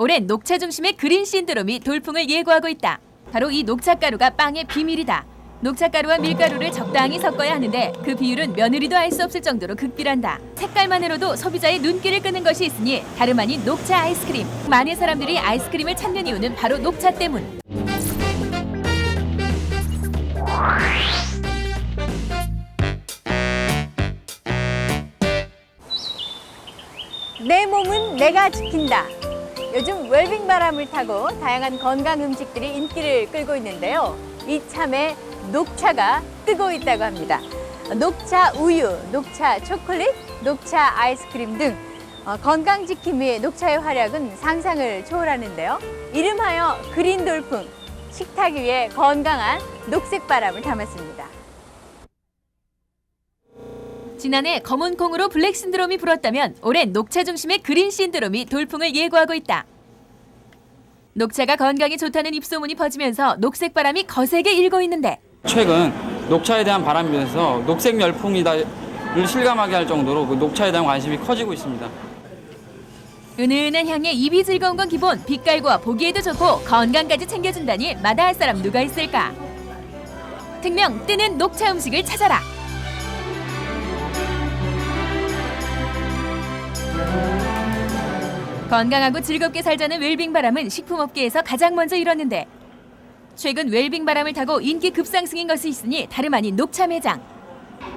올해 녹차 중심의 그린 신드롬이 돌풍을 예고하고 있다. 바로 이 녹차가루가 빵의 비밀이다. 녹차가루와 밀가루를 적당히 섞어야 하는데 그 비율은 며느리도 알 수 없을 정도로 극비란다. 색깔만으로도 소비자의 눈길을 끄는 것이 있으니 다름 아닌 녹차 아이스크림. 많은 사람들이 아이스크림을 찾는 이유는 바로 녹차 때문. 내 몸은 내가 지킨다. 요즘 웰빙 바람을 타고 다양한 건강 음식들이 인기를 끌고 있는데요. 이참에 녹차가 뜨고 있다고 합니다. 녹차 우유, 녹차 초콜릿, 녹차 아이스크림 등 건강 지킴 위에 녹차의 활약은 상상을 초월하는데요. 이름하여 그린 돌풍, 식탁 위에 건강한 녹색 바람을 담았습니다. 지난해 검은 콩으로 블랙 신드롬이 불었다면 올해 녹차 중심의 그린 신드롬이 돌풍을 예고하고 있다. 녹차가 건강에 좋다는 입소문이 퍼지면서 녹색 바람이 거세게 일고 있는데 최근 녹차에 대한 바람이 불면서 녹색 열풍이다를 실감하게 할 정도로 녹차에 대한 관심이 커지고 있습니다. 은은한 향에 입이 즐거운 건 기본, 빛깔과 보기에도 좋고 건강까지 챙겨준다니 마다할 사람 누가 있을까? 특명 뜨는 녹차 음식을 찾아라. 건강하고 즐겁게 살자는 웰빙 바람은 식품업계에서 가장 먼저 일었는데 최근 웰빙 바람을 타고 인기 급상승인 것이 있으니 다름 아닌 녹차 매장.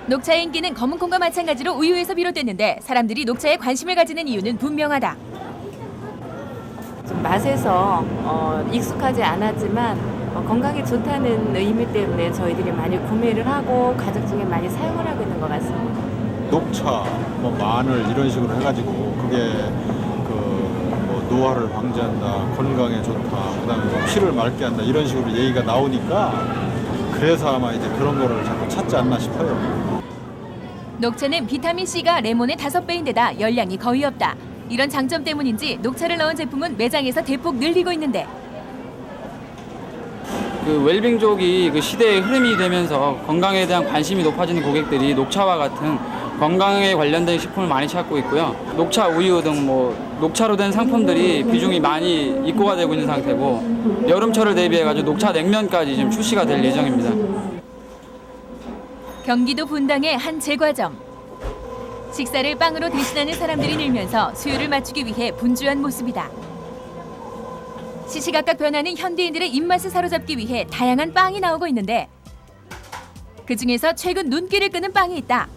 녹차의 인기는 검은콩과 마찬가지로 우유에서 비롯됐는데 사람들이 녹차에 관심을 가지는 이유는 분명하다. 좀 맛에서 익숙하지 않았지만 건강에 좋다는 의미 때문에 저희들이 많이 구매를 하고 가족 중에 많이 사용을 하고 있는 것 같습니다. 녹차, 마늘 이런 식으로 해가지고 그게 노화를 방지한다, 건강에 좋다, 그다음에 피를 맑게 한다 이런 식으로 얘기가 나오니까 그래서 아마 이제 그런 거를 자꾸 찾지 않나 싶어요. 녹차는 비타민C가 레몬의 5배인데다 열량이 거의 없다. 이런 장점 때문인지 녹차를 넣은 제품은 매장에서 대폭 늘리고 있는데 웰빙족이 시대의 흐름이 되면서 건강에 대한 관심이 높아지는 고객들이 녹차와 같은 건강에 관련된 식품을 많이 찾고 있고요. 녹차 우유 등 녹차로 된 상품들이 비중이 많이 입고가 되고 있는 상태고 여름철을 대비해가지고 녹차 냉면까지 지금 출시가 될 예정입니다. 경기도 분당의 한 제과점. 식사를 빵으로 대신하는 사람들이 늘면서 수요를 맞추기 위해 분주한 모습이다. 시시각각 변하는 현대인들의 입맛을 사로잡기 위해 다양한 빵이 나오고 있는데 그중에서 최근 눈길을 끄는 빵이 있다.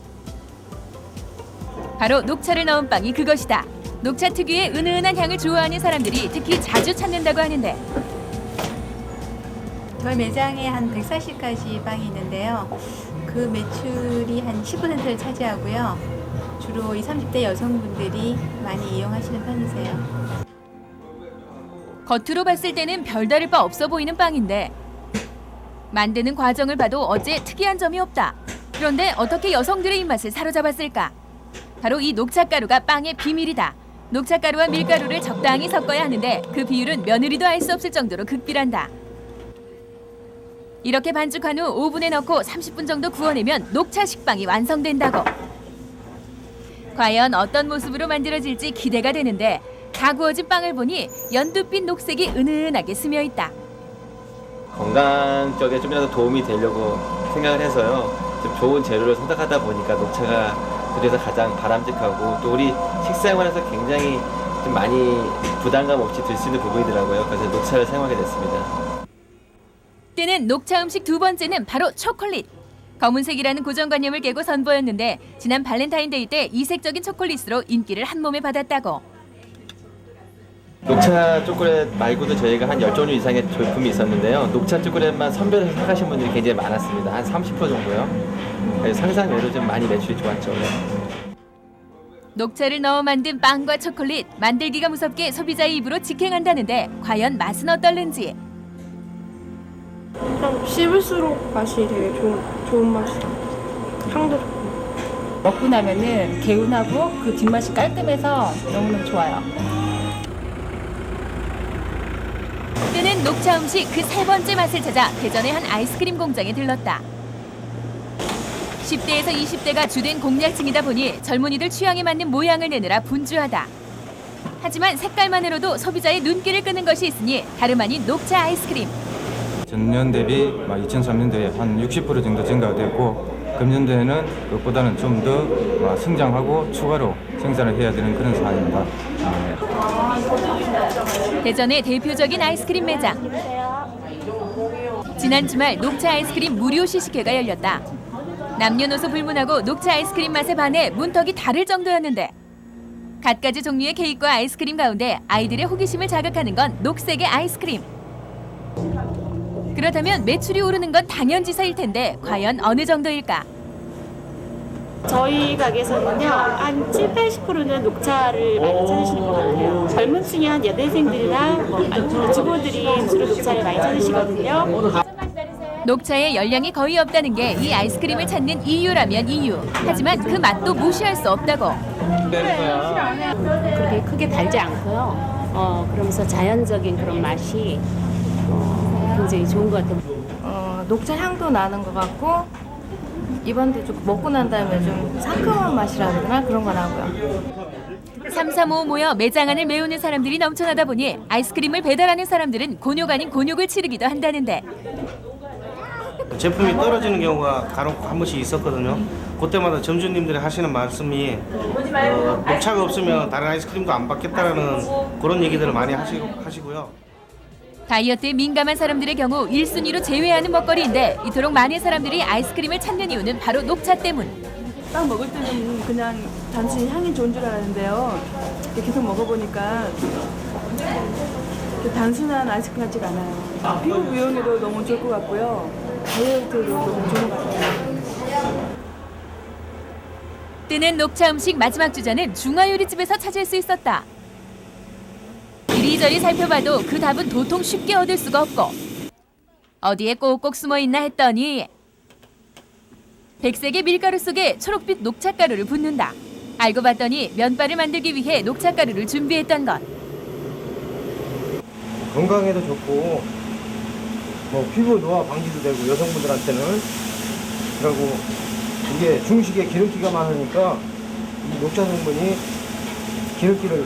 바로 녹차를 넣은 빵이 그것이다. 녹차 특유의 은은한 향을 좋아하는 사람들이 특히 자주 찾는다고 하는데 저희 매장에 한 140가지 빵이 있는데요. 그 매출이 한 10%를 차지하고요. 주로 20, 30대 여성분들이 많이 이용하시는 편이세요. 겉으로 봤을 때는 별다를 바 없어 보이는 빵인데 만드는 과정을 봐도 어째 특이한 점이 없다. 그런데 어떻게 여성들의 입맛을 사로잡았을까? 바로 이 녹차가루가 빵의 비밀이다. 녹차가루와 밀가루를 적당히 섞어야 하는데 그 비율은 며느리도 알 수 없을 정도로 극비란다. 이렇게 반죽한 후 오븐에 넣고 30분 정도 구워내면 녹차 식빵이 완성된다고. 과연 어떤 모습으로 만들어질지 기대가 되는데 다 구워진 빵을 보니 연두빛 녹색이 은은하게 스며있다. 건강 쪽에 좀이라도 도움이 되려고 생각을 해서요. 좀 좋은 재료를 선택하다 보니까 녹차가 그래서 가장 바람직하고 또 우리 식생활에서 굉장히 좀 많이 부담감 없이 들 수 있는 부분이더라고요. 그래서 녹차를 사용하게 됐습니다. 뜨는 녹차 음식 두 번째는 바로 초콜릿. 검은색이라는 고정관념을 깨고 선보였는데 지난 발렌타인데이 때 이색적인 초콜릿으로 인기를 한 몸에 받았다고. 녹차 초콜릿 말고도 저희가 한 10종류 이상의 제품이 있었는데요. 녹차 초콜릿만 선별해서 사가신 분들이 굉장히 많았습니다. 한 30% 정도요. 상상 외로 좀 많이 매출이 좋았죠. 녹차를 넣어 만든 빵과 초콜릿, 만들기가 무섭게 소비자의 입으로 직행한다는데 과연 맛은 어떨는지. 좀 씹을수록 맛이 되게 좋은 맛이야. 향도 좋고. 먹고 나면은 개운하고 그 뒷맛이 깔끔해서 너무너무 좋아요. 뜨는 녹차 음식 그 세 번째 맛을 찾아 대전의 한 아이스크림 공장에 들렀다. 10대에서 20대가 주된 공략층이다 보니 젊은이들 취향에 맞는 모양을 내느라 분주하다. 하지만 색깔만으로도 소비자의 눈길을 끄는 것이 있으니 다름 아닌 녹차 아이스크림. 전년 대비 2003년도에 한 60% 정도 증가가 됐고 금년도에는 그것보다는 좀 더 성장하고 추가로 생산을 해야 되는 그런 사안입니다. 대전의 대표적인 아이스크림 매장. 지난 주말 녹차 아이스크림 무료 시식회가 열렸다. 남녀노소 불문하고 녹차 아이스크림 맛에 반해 문턱이 다를 정도였는데 갖가지 종류의 케이크와 아이스크림 가운데 아이들의 호기심을 자극하는 건 녹색의 아이스크림. 그렇다면 매출이 오르는 건 당연지사일 텐데 과연 어느 정도일까? 저희 가게에서는요, 한 70~80%는 녹차를 많이 찾으시는 것 같아요. 젊은 층이 한 여대생들이나 주부들이 주로 녹차를 많이 찾으시거든요. 녹차에 열량이 거의 없다는 게 이 아이스크림을 찾는 이유라면 이유. 하지만 그 맛도 무시할 수 없다고. 그렇게 크게 달지 않고요. 그러면서 자연적인 그런 맛이 굉장히 좋은 것 같아요. 녹차 향도 나는 것 같고 입안도 좀 먹고 난 다음에 좀 상큼한 맛이라 그러나 그런 거 나고요. 335 모여 매장 안을 메우는 사람들이 넘쳐나다 보니 아이스크림을 배달하는 사람들은 곤욕 아닌 곤욕을 치르기도 한다는데 제품이 떨어지는 경우가 간혹 한 번씩 있었거든요. 그때마다 점주님들이 하시는 말씀이 녹차가 없으면 다른 아이스크림도 안 받겠다라는 그런 얘기들을 많이 하시고요. 다이어트에 민감한 사람들의 경우 1순위로 제외하는 먹거리인데 이토록 많은 사람들이 아이스크림을 찾는 이유는 바로 녹차 때문. 딱 먹을 때는 그냥 단순히 향이 좋은 줄 알았는데요. 계속 먹어보니까 단순한 아이스크림 같지가 않아요. 피부 미용에도 너무 좋을 것 같고요. 다이어트에도 너무 좋은 것 같아요. 뜨는 녹차 음식 마지막 주자는 중화요리집에서 찾을 수 있었다. 이리저리 살펴봐도 그 답은 도통 쉽게 얻을 수가 없고 어디에 꼭꼭 숨어있나 했더니 백색의 밀가루 속에 초록빛 녹차가루를 붓는다. 알고 봤더니 면발을 만들기 위해 녹차가루를 준비했던 것. 건강에도 좋고 피부 노화 방지도 되고 여성분들한테는 그리고 이게 중식에 기름기가 많으니까 이 녹차 성분이 기름기를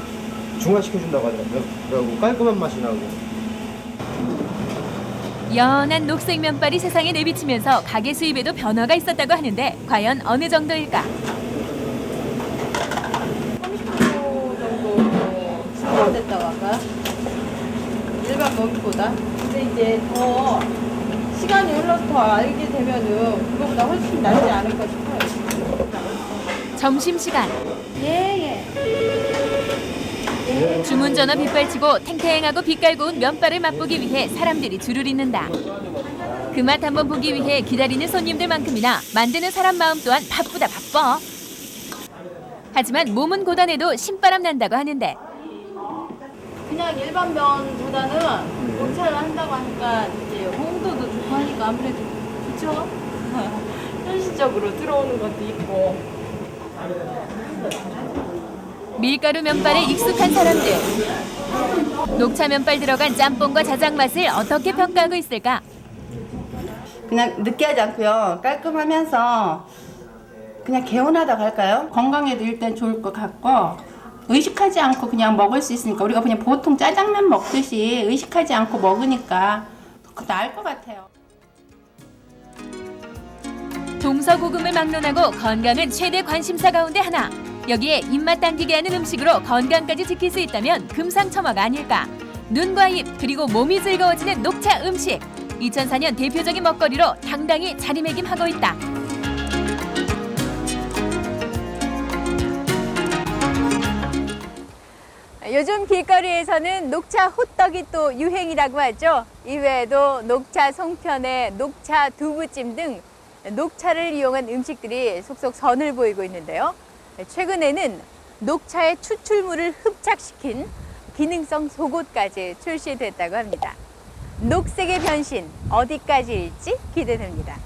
중화시켜준다고 하더라고요. 그리고 깔끔한 맛이 나고. 연한 녹색 면발이 세상에 내비치면서 가게 수입에도 변화가 있었다고 하는데 과연 어느 정도일까? 30% 정도 증가됐다고 할까요? 일반 먹이보다. 근데 이제 더 시간이 흘러서 더 알게 되면은 그거보다 훨씬 낫지 않을까 싶어요. 점심시간. 예. 주문 전화 빗발치고 탱탱하고 빛깔고운 면발을 맛보기 위해 사람들이 줄을 잇는다. 그 맛 한번 보기 위해 기다리는 손님들만큼이나 만드는 사람 마음 또한 바쁘다 바빠. 하지만 몸은 고단해도 신바람 난다고 하는데 그냥 일반 면보다는 녹차를 한다고 하니까 이제 홍도도 좋고 하니까 아무래도 좋죠. 현실적으로 들어오는 것도 있고. 밀가루 면발에 익숙한 사람들. 녹차 면발 들어간 짬뽕과 자작 맛을 어떻게 평가하고 있을까? 그냥 느끼하지 않고요. 깔끔하면서 그냥 개운하다고 할까요? 건강에도 일단 좋을 것 같고 의식하지 않고 그냥 먹을 수 있으니까 우리가 그냥 보통 짜장면 먹듯이 의식하지 않고 먹으니까 더 나을 것 같아요. 동서고금을 막론하고 건강은 최대 관심사 가운데 하나. 여기에 입맛 당기게 하는 음식으로 건강까지 지킬 수 있다면 금상첨화가 아닐까. 눈과 입 그리고 몸이 즐거워지는 녹차 음식. 2004년 대표적인 먹거리로 당당히 자리매김하고 있다. 요즘 길거리에서는 녹차 호떡이 또 유행이라고 하죠. 이외에도 녹차 송편에 녹차 두부찜 등 녹차를 이용한 음식들이 속속 선을 보이고 있는데요. 최근에는 녹차의 추출물을 흡착시킨 기능성 속옷까지 출시됐다고 합니다. 녹색의 변신 어디까지일지 기대됩니다.